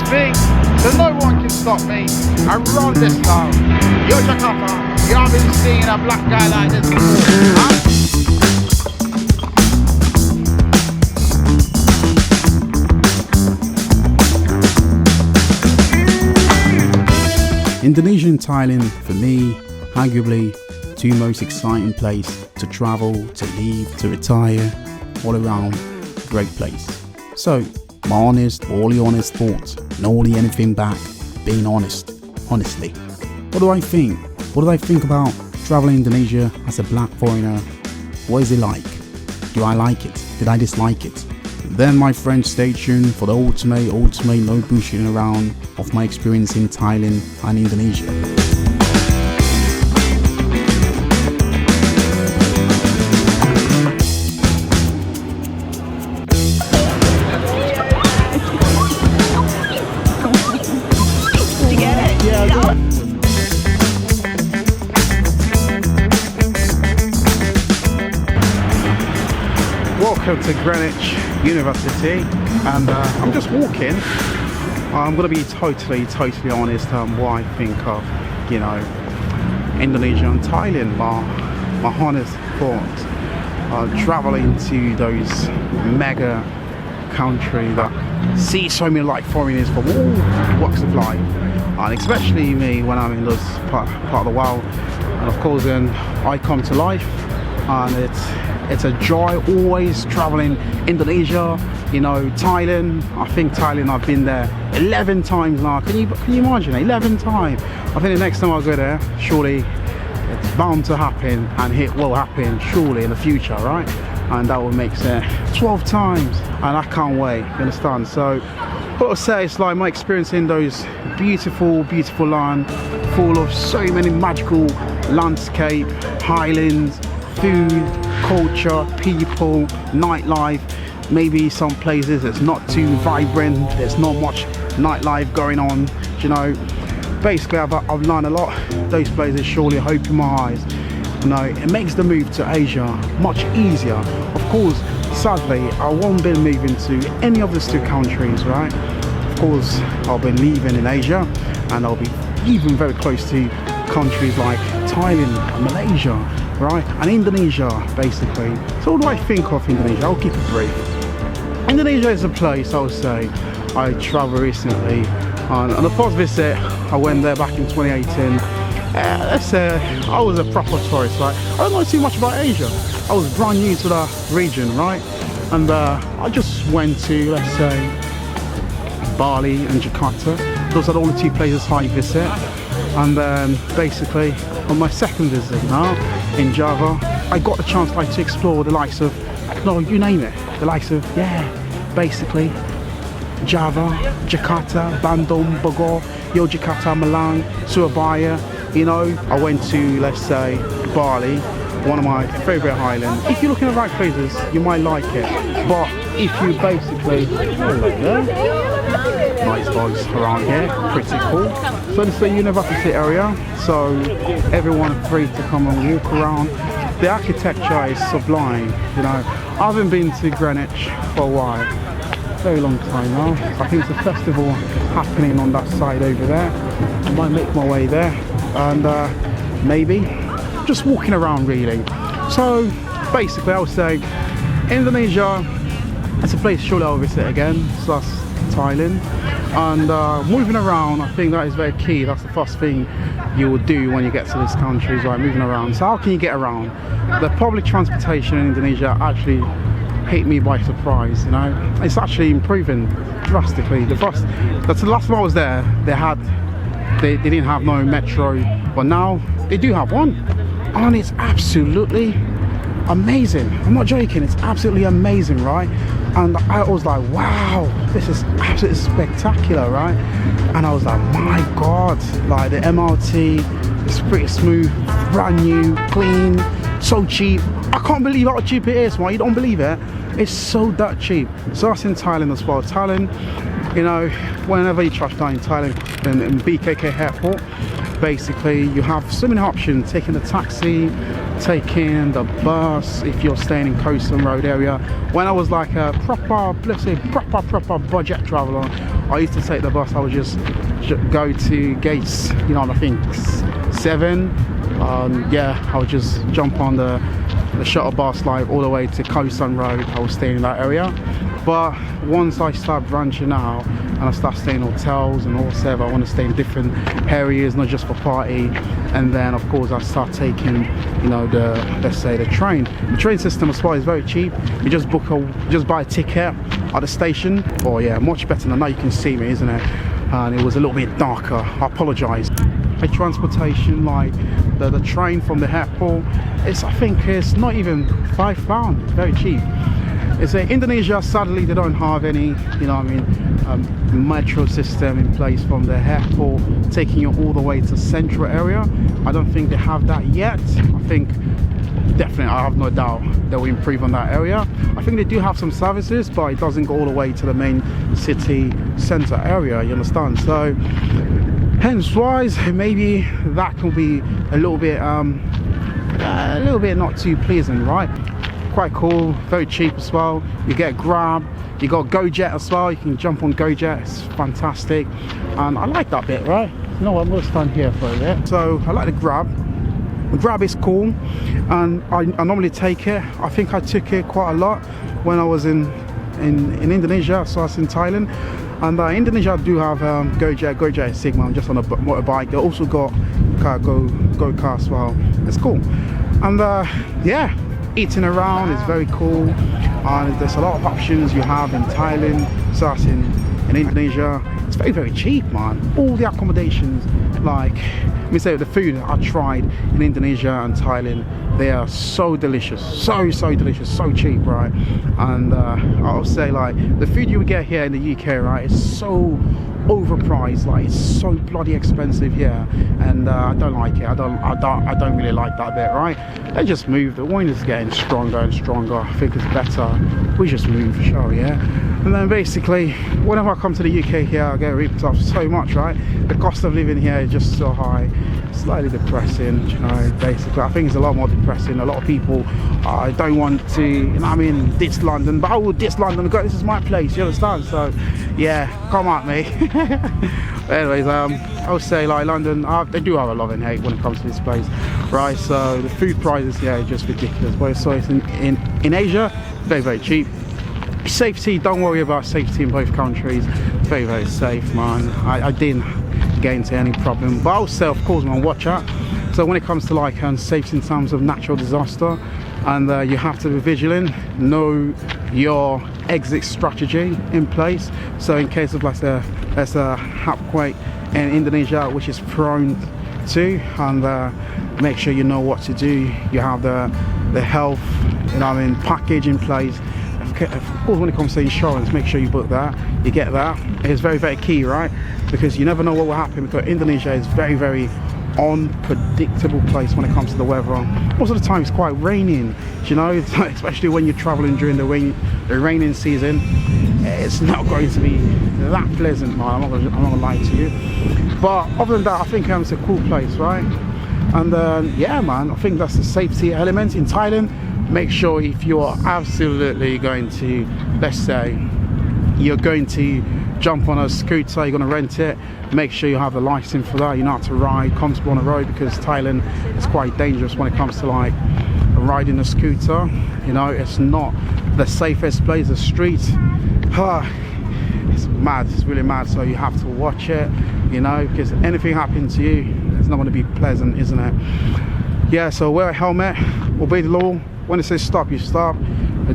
thing, so no one can stop me. I run this town. Yo, Jakarta, you haven't been seeing a black guy like this before, huh? Indonesia and Thailand, for me, arguably two most exciting places to travel, to live, to retire, all around, great place. So, my honest, all the honest thoughts, not only anything back, being honest, honestly. What do I think? What do I think about traveling Indonesia as a black foreigner? What is it like? Do I like it? Did I dislike it? Then, my friends, stay tuned for the ultimate, no bullshitting around of my experience in Thailand and Indonesia. Welcome to Greenwich University, and I'm just walking. I'm going to be totally honest what I think of, you know, Indonesia and Thailand. My honest thoughts traveling to those mega countries that see so many like foreigners from all walks of life, and especially me when I'm in this part of the world. And of course then I come to life, and it's a joy always traveling Indonesia, you know, Thailand. I think Thailand, I've been there 11 times now. Can you imagine? 11 times. I think the next time I go there, surely it's bound to happen, and it will happen surely in the future, right? And that will make sense 12 times, and I can't wait, you understand? So what I'll say is like my experience in those beautiful land full of so many magical landscape, highlands, food, culture, people, nightlife. Maybe some places it's not too vibrant, there's not much nightlife going on, you know. Basically I've learned a lot. Those places surely open my eyes. You know, it makes the move to Asia much easier. Of course, sadly, I won't be moving to any of these two countries, right? Of course, I'll be living in Asia, and I'll be even very close to countries like Thailand, Malaysia, right, and Indonesia, basically. So what do I think of Indonesia? I'll keep it brief. Indonesia is a place, I would say, I travelled recently. On a past visit, I went there back in 2018. Let's say I was a proper tourist, right? I don't know too much about Asia. I was brand new to the region, right? And I just went to, let's say, Bali and Jakarta. Those are the only two places I visit. And then basically on my second visit now in Java, I got the chance like to explore the likes of, no, you name it, the likes of, yeah, basically Java, Jakarta, Bandung, Bogor, Yogyakarta, Malang, Surabaya. You know, I went to, let's say, Bali, one of my favourite islands. If you're looking at the right places, you might like it. But if you basically, nice vibes around here, pretty cool. So this is the university area, so everyone is free to come and walk around. The architecture is sublime, you know. I haven't been to Greenwich for a while, very long time now. I think it's a festival happening on that side over there. I might make my way there, and maybe just walking around really. So basically I would say Indonesia, it's a place surely I'll visit again. So that's Thailand. And moving around, I think that is very key. That's the first thing you will do when you get to this country, is like moving around. So how can you get around? The public transportation in Indonesia actually hit me by surprise, you know. It's actually improving drastically. That's the last time I was there, they didn't have no metro, but now they do have one, and it's absolutely amazing. I'm not joking, it's absolutely amazing, right? And I was like, wow, this is absolutely spectacular, right? And I was like, my god, like the MRT is pretty smooth, brand new, clean, so cheap. I can't believe how cheap it is, man. You don't believe it? It's so that cheap. So that's in Thailand as well. Thailand, you know, whenever you touch down in Thailand, in BKK airport, basically you have so many options, taking a taxi, taking the bus if you're staying in Koh San Road area. When I was like a proper, let's say proper budget traveler, I used to take the bus. I would just go to gates, you know, I think 7. Yeah, I would just jump on the shuttle bus like all the way to Koh San Road. I was staying in that area. But once I start branching out and I start staying in hotels and all that, I want to stay in different areas, not just for party. And then of course I start taking, you know, let's say the train. The train system as far is very cheap. You just buy a ticket at the station. Oh yeah, much better than that. You can see me, isn't it? And it was a little bit darker. I apologize. A transportation like the train from the airport, I think it's not even £5. It's very cheap. It's Indonesia, sadly they don't have any, you know what I mean, metro system in place from the airport taking you all the way to central area. I don't think they have that yet. I think definitely, I have no doubt they will improve on that area. I think they do have some services, but it doesn't go all the way to the main city center area, you understand? So hence wise, maybe that can be a little bit not too pleasant, right? Quite cool, very cheap as well. You get Grab, you got GoJet as well. You can jump on GoJet, it's fantastic, and I like that bit, right? You know what, I'm gonna stand here for a bit. So I like the Grab. The Grab is cool, and I normally take it. I think I took it quite a lot when I was in Indonesia, so I was in Thailand. And Indonesia do have GoJet Sigma. I'm just on a motorbike. They also got go-kart as well. It's cool. And yeah, eating around is very cool. And there's a lot of options you have in Thailand, so that's in Indonesia. It's very, very cheap, man. All the accommodations, like, let me say the food I tried in Indonesia and Thailand, they are so delicious, so delicious, so cheap, right? And I'll say like the food you would get here in the UK, right, is so overpriced, like it's so bloody expensive here, and I don't like it. I don't really like that bit, right? They just move. The wine is getting stronger and stronger. I think it's better we just move, sure, yeah. And then basically, whenever I come to the UK here, I get ripped off so much, right? The cost of living here is just so high. Slightly depressing, you know, basically. I think it's a lot more depressing. A lot of people don't want to, you know what I mean, diss London, but I will diss London. This is my place, you understand? So, yeah, come at me. But anyways, I would say like London, they do have a love and hate when it comes to this place, right? So the food prices, yeah, are just ridiculous. But so it's in Asia, very, very cheap. Safety, don't worry about safety in both countries. Very, very safe, man. I didn't get into any problem, but I would say, of course, man, watch out. So when it comes to like safety in terms of natural disaster, and you have to be vigilant, know your exit strategy in place. So in case of like there's a earthquake in Indonesia, which is prone to, and make sure you know what to do. You have the health, you know, I mean, package in place. Of course, when it comes to insurance, make sure you book that, you get that. It's very, very key, right? Because you never know what will happen, because Indonesia is very, very unpredictable place when it comes to the weather. Most of the time it's quite raining, you know, especially when you're traveling during the raining season. It's not going to be that pleasant, man. I'm not gonna lie to you. But other than that, I think it's a cool place, right? And yeah, man, I think that's the safety element in Thailand. Make sure if you are absolutely going to, let's say you're going to jump on a scooter, you're going to rent it, make sure you have the license for that. You know how to ride comfortable on the road, because Thailand is quite dangerous when it comes to like riding a scooter. You know, it's not the safest place. The street, it's mad, it's really mad. So you have to watch it, you know, because anything happens to you, it's not going to be pleasant, isn't it? Yeah, so wear a helmet, obey the law. When it says stop, you stop.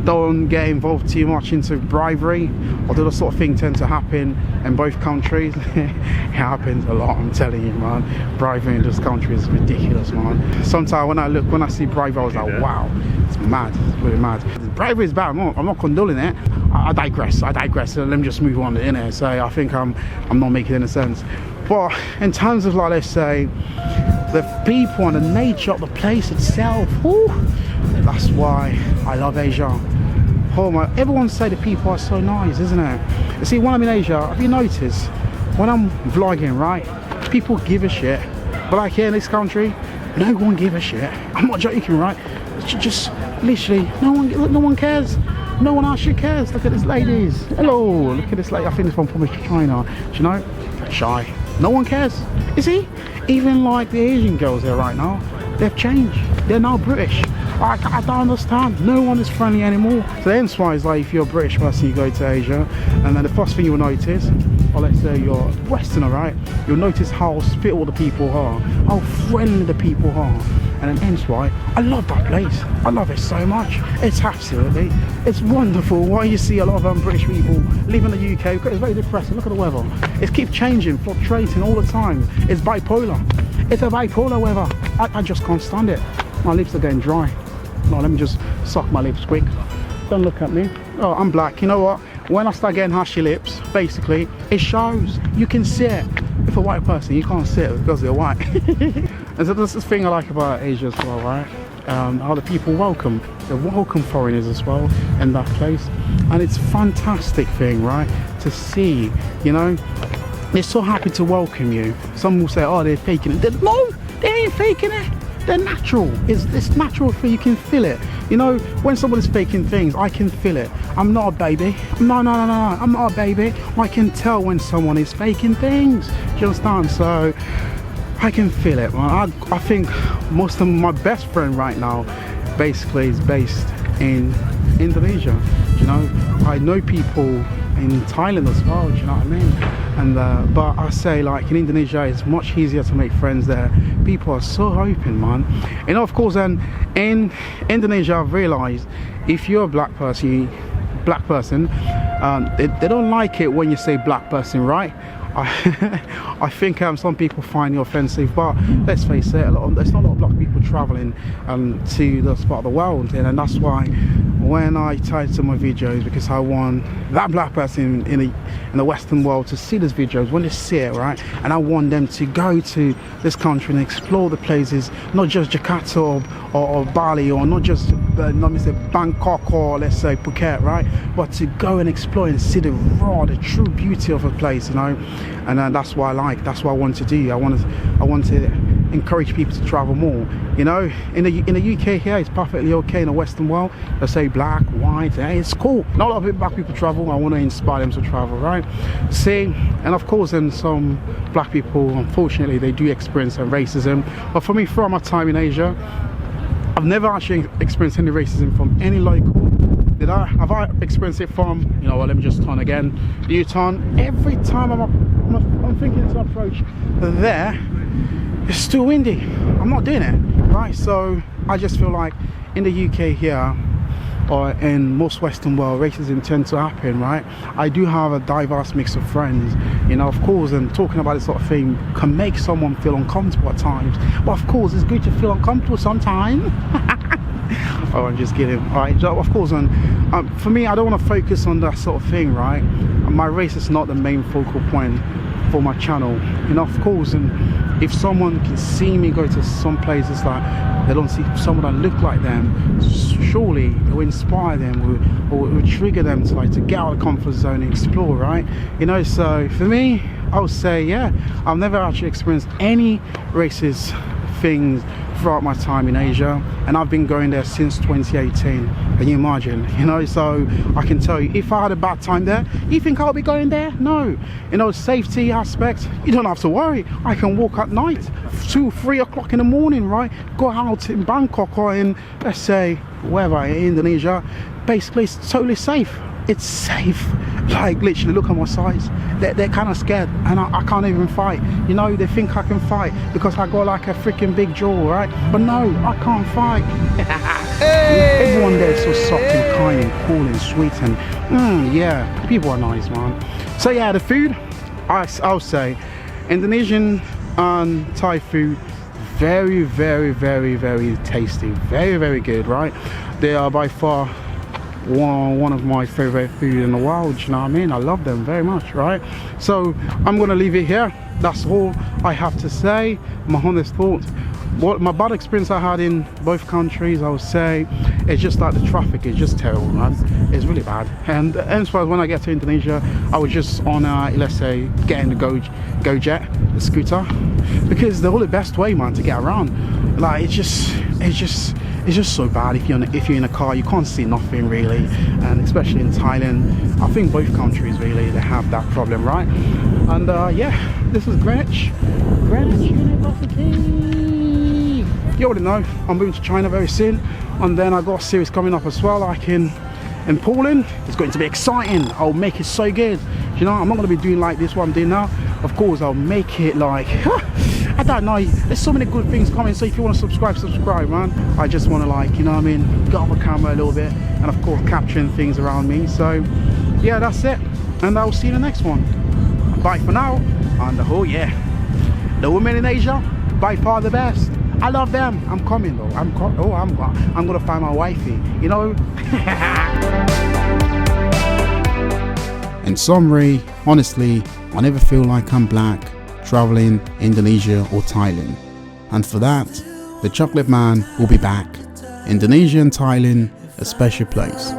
Don't get involved too much into bribery, although the sort of thing tends to happen in both countries. It happens a lot, I'm telling you, man. Bribery in this country is ridiculous, man. Sometimes when I see bribery, I was like, wow, it's mad, it's really mad. Bribery is bad, I'm not condoning it. I digress, so let me just move on in it. So I think I'm not making any sense. But in terms of like, let's say, the people and the nature of the place itself, whew, that's why I love Asia. Oh my, everyone say the people are so nice, isn't it? You see, when I'm in Asia, have you noticed, when I'm vlogging, right, people give a shit. But like here in this country, no one give a shit. I'm not joking, right? Just literally, no one cares. No one actually cares. Look at this ladies. Hello, look at this lady. I think this one from China. Do you know? Shy. No one cares. You see? Even like the Asian girls here right now, they've changed. They're now British. I don't understand. No one is friendly anymore. So hence why it's like if you're a British person, you go to Asia, and then the first thing you'll notice, or let's say you're Westerner, right? You'll notice how hospitable the people are, how friendly the people are. And then hence why I love that place. I love it so much. It's it's wonderful. Why you see a lot of British people live in the UK because it's very depressing. Look at the weather. It keeps changing, fluctuating all the time. It's bipolar. It's a bipolar weather. I just can't stand it. My lips are getting dry. No, let me just suck my lips quick. Don't look at me. Oh, I'm black. You know what? When I start getting ashy lips, basically, it shows. You can see it. If a white person, you can't see it because they're white. And so that's the thing I like about Asia as well, right? How the people welcome. They welcome foreigners as well in that place. And it's a fantastic thing, right? To see, you know, they're so happy to welcome you. Some will say, oh, they're faking it. No, they ain't faking it. They're natural. It's natural for you. Can feel it. You know, when someone's faking things, I can feel it. I'm not a baby. No. I'm not a baby. I can tell when someone is faking things. Do you understand? So I can feel it, man. I think most of my best friend right now basically is based in Indonesia. You know, I know people in Thailand as well. Do you know what I mean? And but I say, like, in Indonesia it's much easier to make friends there. People are so open, man. You know, of course, and in Indonesia I've realized if you're a black person, they don't like it when you say black person, right? I think some people find it offensive, but let's face it, there's not a lot of black people traveling to this part of the world, and that's why when I titled my videos, because I want that black person in the Western world to see these videos when they see it, right? And I want them to go to this country and explore the places, not just Jakarta or Bali, or not just let me say Bangkok or let's say Phuket, right? But to go and explore and see the true beauty of a place, you know. And that's what I like. That's what I want to do. I want to encourage people to travel more. You know, in the UK here, it's perfectly okay. In the Western world, they say black, white. Hey, it's cool. Not a lot of black people travel. I want to inspire them to travel, right? See, and of course, then some black people, unfortunately, they do experience some racism. But for me, throughout my time in Asia, I've never actually experienced any racism from any local. Have I experienced it from, you know what, let me just turn again, U-turn. Every time I'm thinking to approach there, it's still windy. I'm not doing it, right? So I just feel like in the UK here, or in most Western world, racism tends to happen, right? I do have a diverse mix of friends, you know, of course, and talking about this sort of thing can make someone feel uncomfortable at times. But of course, it's good to feel uncomfortable sometimes. Oh, I'm just kidding. All right, so of course, and for me, I don't want to focus on that sort of thing, right? My race is not the main focal point for my channel, you know, of course. And if someone can see me go to some places like they don't see someone that look like them, surely it will inspire them, or it will trigger them to get out of the comfort zone and explore, right? You know, so for me, I would say, yeah, I've never actually experienced any racist things throughout my time in Asia, and I've been going there since 2018. Can you imagine? You know, so I can tell you, if I had a bad time there, you think I'll be going there? No. You know, safety aspects, you don't have to worry. I can walk at night, 2-3 o'clock in the morning, right? Go out in Bangkok or in, let's say, wherever, in Indonesia. Basically, it's totally safe. It's safe. Like, literally, look at my size. They're kind of scared, and I can't even fight. You know, they think I can fight because I got like a freaking big jaw, right? But no, I can't fight. Hey! Everyone there is so soft and kind and cool and sweet, and yeah, people are nice, man. So yeah, the food, I'll say Indonesian and Thai food, very, very, very, very tasty, very, very good, right? They are by far one of my favorite food in the world, you know what I mean? I love them very much, right? So I'm gonna leave it here. That's all I have to say, my honest thoughts. What my bad experience I had in both countries, I would say, it's just like the traffic is just terrible, man. It's really bad. And as far as when I get to Indonesia, I was just on let's say getting the Gojek, the scooter, because they're all the best way, man, to get around. Like it's just so bad. If you're in a car, you can't see nothing really, and especially in Thailand, I think both countries really they have that problem, right? And yeah, this is Greenwich University. You already know I'm moving to China very soon, and then I got a series coming up as well, like in Poland. It's going to be exciting. I'll make it so good. You know, I'm not going to be doing like this what I'm doing now. Of course, I'll make it like I don't know. There's so many good things coming. So if you want to subscribe, man. I just want to, like, you know what I mean, get off the camera a little bit, and of course capturing things around me. So yeah, that's it, and I'll see you in the next one. Bye for now. And oh yeah, the women in Asia, by far the best. I love them. I'm coming though. I'm gonna find my wifey, you know. In summary, honestly, I never feel like I'm black traveling Indonesia or Thailand. And for that, the chocolate man will be back. Indonesia and Thailand, a special place.